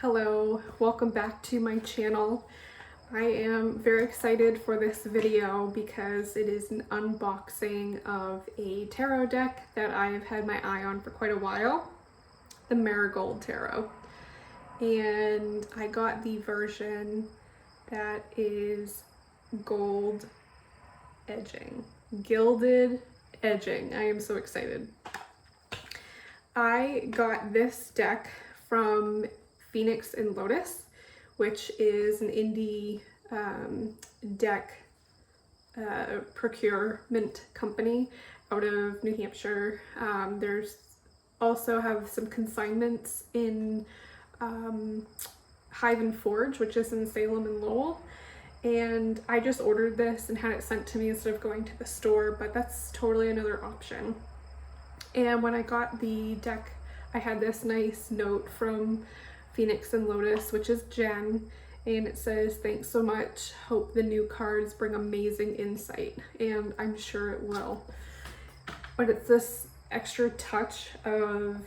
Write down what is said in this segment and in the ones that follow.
Hello, welcome back to my channel. I am very excited for this video because it is an unboxing of a tarot deck that I've had my eye on for quite a while, the Marigold Tarot. And I got the version that is gold edging, gilded edging. I am so excited. I got this deck from Phoenix and Lotus, which is an indie deck procurement company out of New Hampshire. There's also have some consignments in Hive and Forge, which is in Salem and Lowell. And I just ordered this and had it sent to me instead of going to the store, but that's totally another option. And when I got the deck, I had this nice note from Phoenix and Lotus, which is Jen, and it says, "Thanks so much. Hope the new cards bring amazing insight." And I'm sure it will. But it's this extra touch of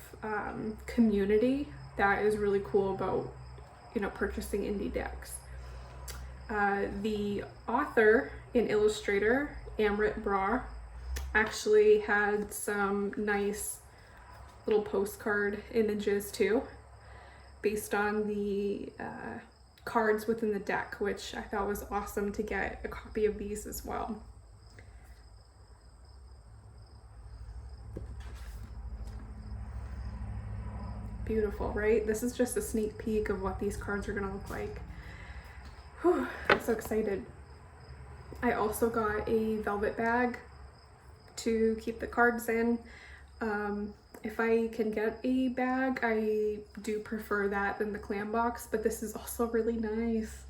community that is really cool about, purchasing indie decks. The author and illustrator, Amrit Brar, actually had some nice little postcard images too, based on the cards within the deck, which I thought was awesome to get a copy of these as well. Beautiful, right? This is just a sneak peek of what these cards are gonna look like. Whew, I'm so excited. I also got a velvet bag to keep the cards in. If I can get a bag, I do prefer that than the clam box, but this is also really nice.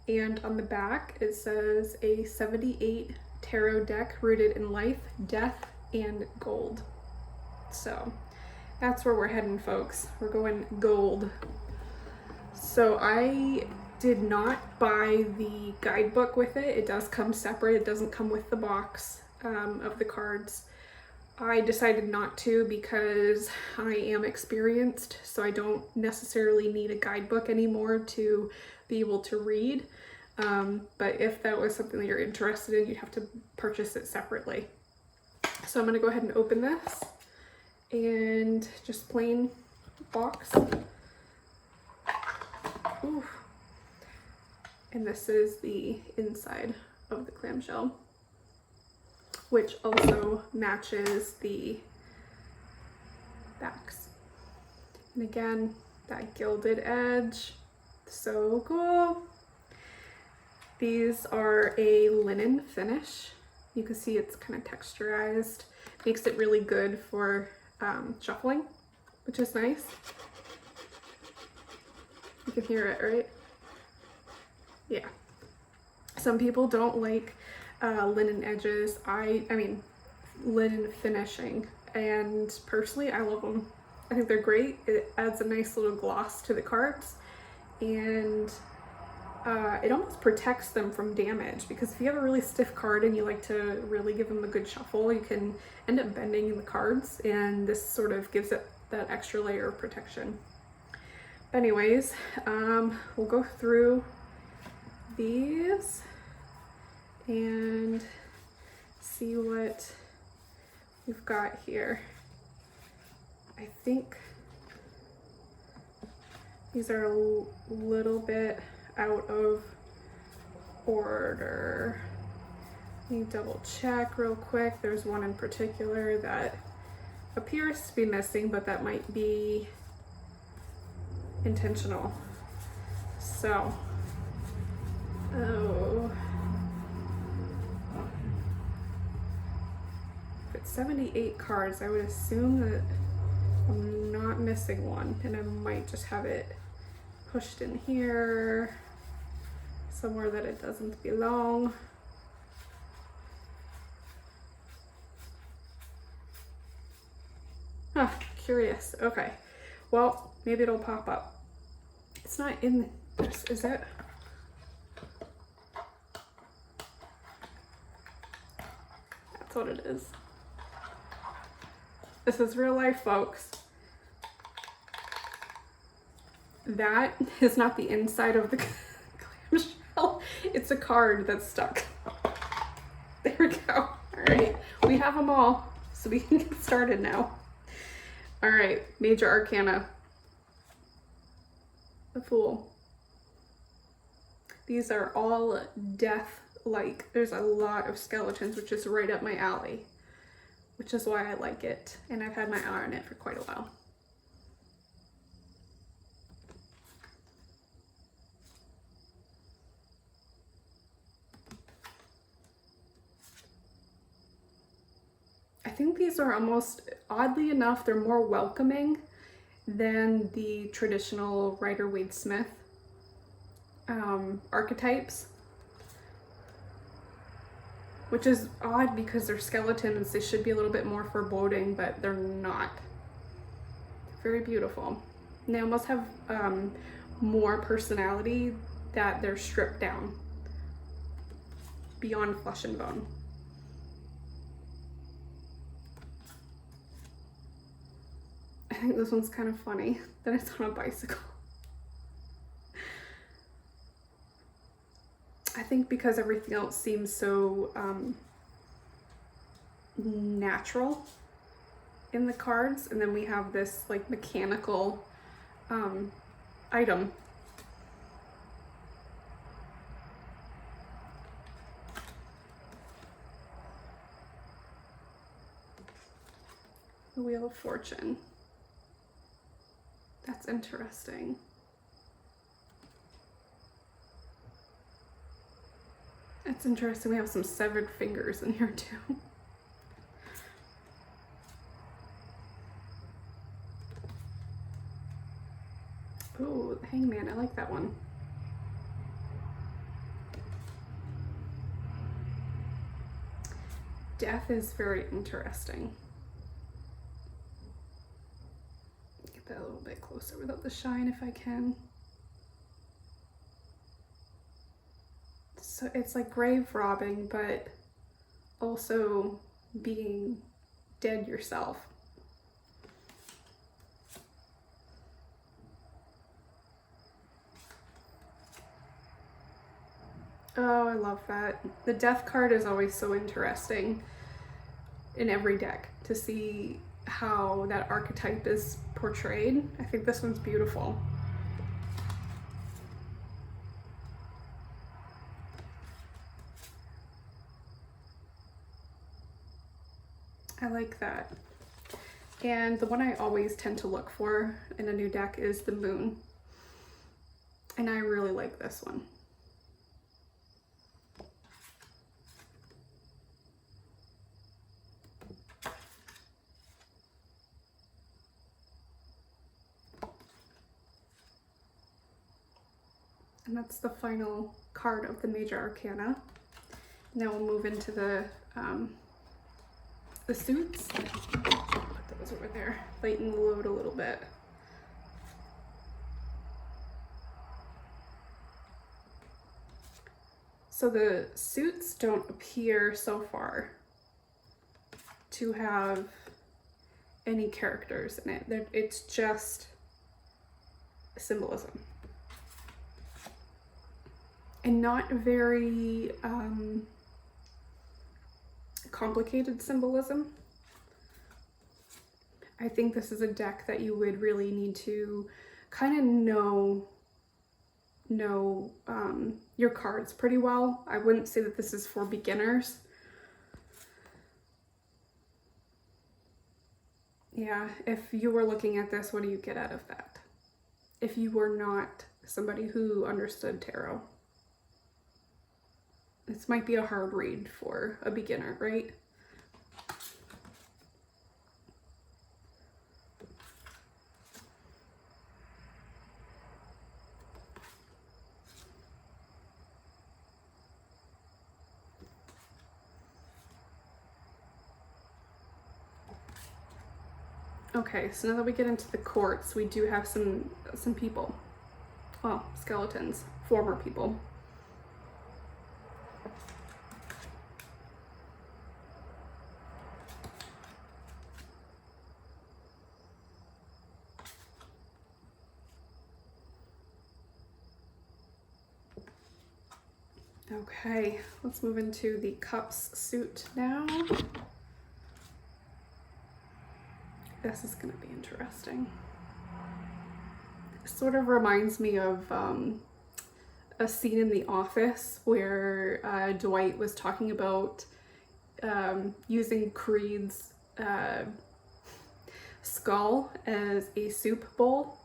And on the back, it says a 78 tarot deck rooted in life, death, and gold. So that's where we're heading, folks. We're going gold. So I did not buy the guidebook with it. It does come separate. It doesn't come with the box of the cards. I decided not to because I am experienced, so I don't necessarily need a guidebook anymore to be able to read. But if that was something that you're interested in, you'd have to purchase it separately. So I'm gonna go ahead and open this, and just plain box. Ooh. And this is the inside of the clamshell, which also matches the backs. And again, that gilded edge, so cool. These are a linen finish. You can see it's kind of texturized. Makes it really good for shuffling, which is nice. You can hear it, right? Yeah. Some people don't like linen edges. I mean linen finishing, and personally I love them. I think they're great. It adds a nice little gloss to the cards, and it almost protects them from damage, because if you have a really stiff card and you like to really give them a good shuffle, you can end up bending the cards, and this sort of gives it that extra layer of protection. But anyways, we'll go through these and see what we've got here. I think these are a little bit out of order. Let me double check real quick. There's one in particular that appears to be missing, but that might be intentional. So, if it's 78 cards, I would assume that I'm not missing one, and I might just have it pushed in here somewhere that it doesn't belong. Huh, curious. Okay, well, maybe it'll pop up. It's not in this, is it? That's what it is. This is real life, folks. that is not the inside of the clamshell. It's a card that's stuck. There we go. All right, we have them all, so we can get started now. All right, Major Arcana. The Fool. These are all death-like. There's a lot of skeletons, which is right up my alley, which is why I like it. And I've had my eye on it for quite a while. I think these are almost, oddly enough, they're more welcoming than the traditional Rider-Waite-Smith archetypes, which is odd because they're skeletons. They should be a little bit more foreboding, but they're not. Very beautiful. And they almost have more personality that they're stripped down beyond flesh and bone. I think this one's kind of funny that it's on a bicycle. I think because everything else seems so natural in the cards, and then we have this like mechanical item. The Wheel of Fortune. That's interesting. It's interesting we have some severed fingers in here too. Ooh, Hangman, I like that one. Death is very interesting. Get that a little bit closer without the shine if I can. So it's like grave robbing, but also being dead yourself. Oh, I love that. The death card is always so interesting in every deck to see how that archetype is portrayed. I think this one's beautiful. I like that. And the one I always tend to look for in a new deck is the Moon. And I really like this one. And that's the final card of the Major Arcana. Now we'll move into the suits. Put those over there. Lighten the load a little bit. So the suits don't appear so far to have any characters in it. It's just symbolism. And not very complicated symbolism. I think this is a deck that you would really need to kind of know your cards pretty well. I wouldn't say that this is for beginners. Yeah, if you were looking at this, what do you get out of that? If you were not somebody who understood tarot. This might be a hard read for a beginner, right? Okay, so now that we get into the courts, we do have some people. Well, skeletons, former people. Okay, let's move into the Cups suit now. This is gonna be interesting. It sort of reminds me of a scene in The Office where Dwight was talking about using Creed's skull as a soup bowl,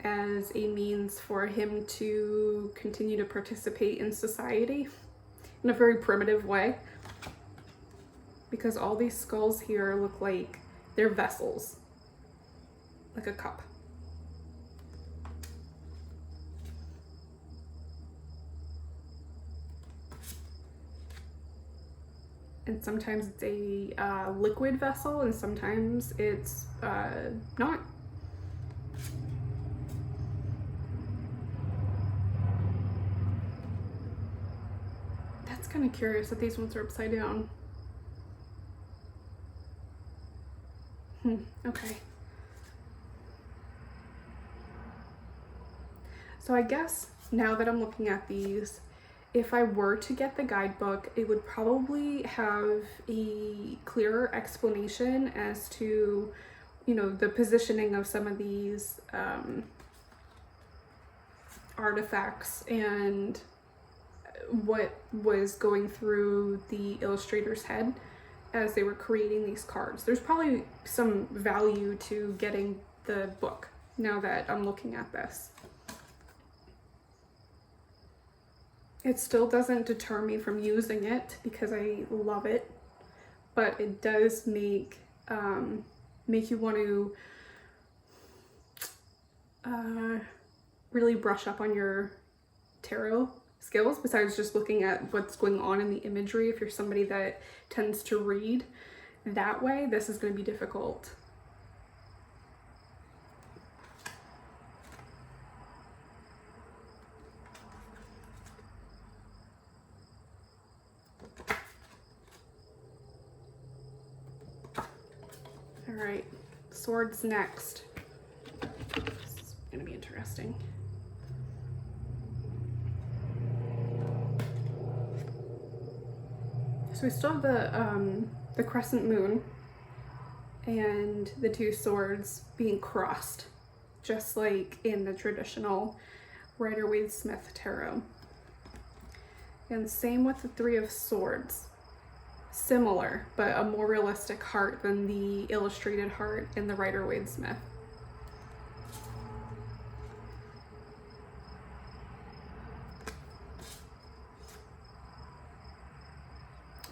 as a means for him to continue to participate in society in a very primitive way. Because all these skulls here look like they're vessels, like a cup. And sometimes it's a liquid vessel, and sometimes it's not. That's kind of curious that these ones are upside down. Okay. So I guess now that I'm looking at these, if I were to get the guidebook, it would probably have a clearer explanation as to, you know, the positioning of some of these artifacts and what was going through the illustrator's head as they were creating these cards. There's probably some value to getting the book now that I'm looking at this. It still doesn't deter me from using it because I love it, but it does make you want to really brush up on your tarot skills, besides just looking at what's going on in the imagery. If you're somebody that tends to read that way, this is going to be difficult. All right, swords next. This is going to be interesting. So we still have the crescent moon and the two swords being crossed, just like in the traditional Rider-Waite-Smith tarot. And same with the Three of Swords. Similar, but a more realistic heart than the illustrated heart in the Rider-Waite-Smith.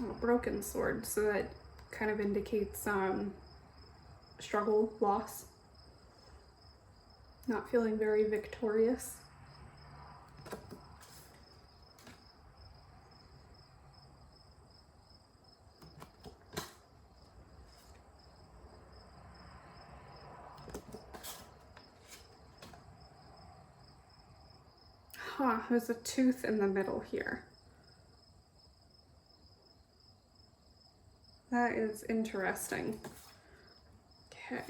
A broken sword, so that kind of indicates struggle, loss. Not feeling very victorious. There's a tooth in the middle here. That is interesting. Okay.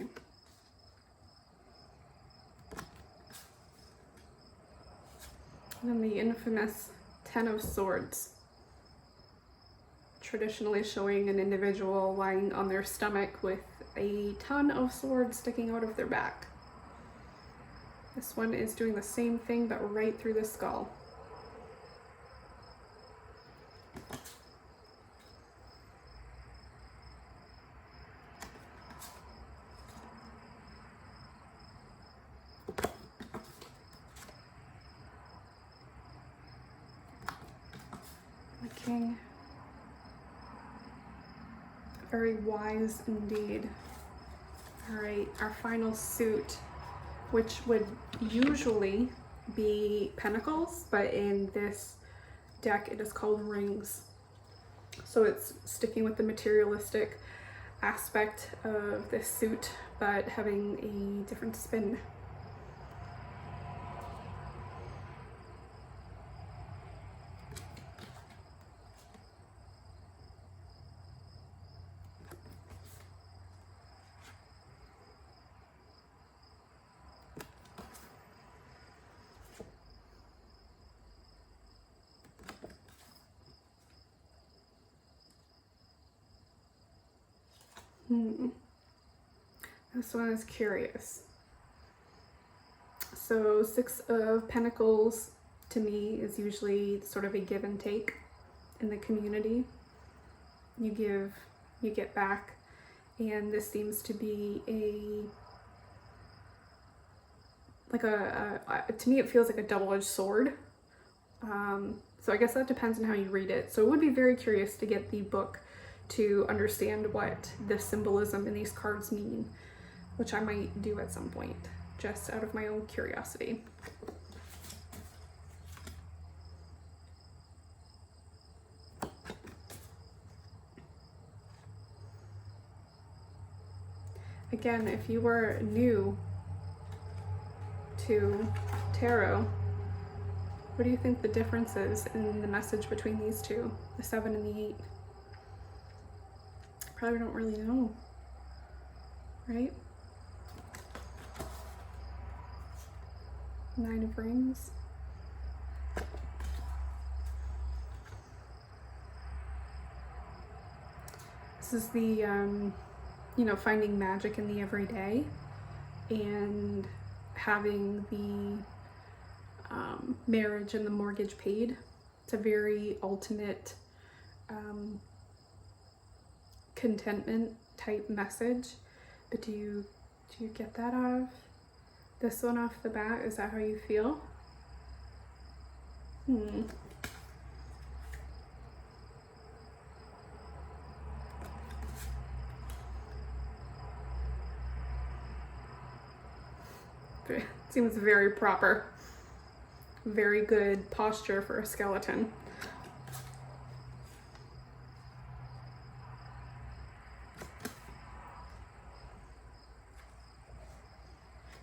And then the infamous Ten of Swords, traditionally showing an individual lying on their stomach with a ton of swords sticking out of their back. This one is doing the same thing, but right through the skull. The king. Very wise indeed. All right, our final suit, which would usually be pentacles, but in this deck it is called rings. So it's sticking with the materialistic aspect of this suit, but having a different spin. This one is curious. So 6 of Pentacles to me is usually sort of a give and take in the community. You give, you get back. And this seems to be to me it feels like a double-edged sword. So I guess that depends on how you read it. So I would be very curious to get the book to understand what the symbolism in these cards mean, which I might do at some point, just out of my own curiosity. Again, if you were new to tarot, what do you think the difference is in the message between these two, the 7 and the 8? Probably don't really know, right? 9 of Rings. This is the, you know, finding magic in the everyday and having the marriage and the mortgage paid. It's a very ultimate contentment type message. But do you get that out of this one off the bat? Is that how you feel? It seems very proper. Very good posture for a skeleton.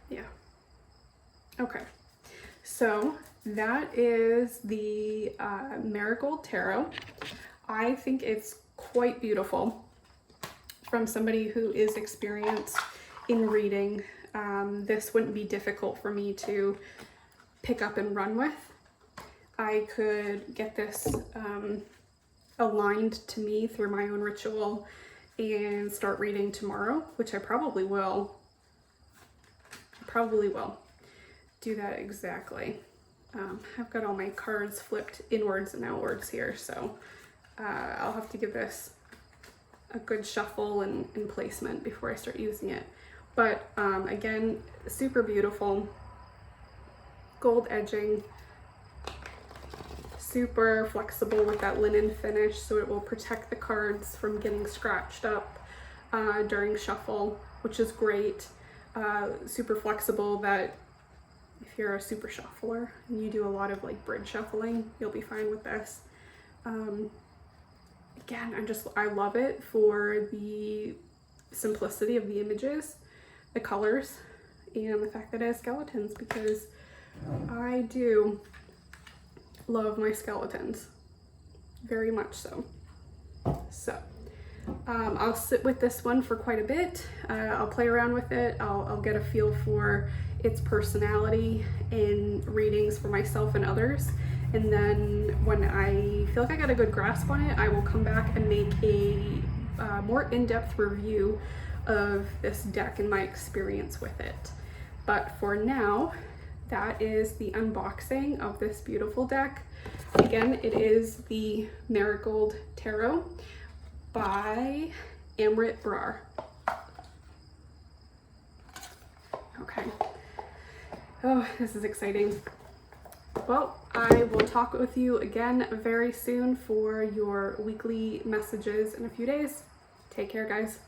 Yeah. Okay. So that is the Marigold Tarot. I think it's quite beautiful from somebody who is experienced in reading. This wouldn't be difficult for me to pick up and run with. I could get this aligned to me through my own ritual and start reading tomorrow, which I probably will. Do that exactly. I've got all my cards flipped inwards and outwards here, so I'll have to give this a good shuffle and placement before I start using it. But again, super beautiful. Gold edging, super flexible with that linen finish, so it will protect the cards from getting scratched up during shuffle, which is great. Super flexible that if you're a super shuffler and you do a lot of like bridge shuffling, you'll be fine with this. Again, I love it for the simplicity of the images, the colors, and the fact that it has skeletons, because I do love my skeletons, very much so. So I'll sit with this one for quite a bit. I'll play around with it. I'll get a feel for its personality in readings for myself and others. And then when I feel like I got a good grasp on it, I will come back and make a more in-depth review of this deck and my experience with it. But for now, that is the unboxing of this beautiful deck. Again, it is the Marigold Tarot by Amrit Brar. Okay. Oh, this is exciting. Well, I will talk with you again very soon for your weekly messages in a few days. Take care, guys.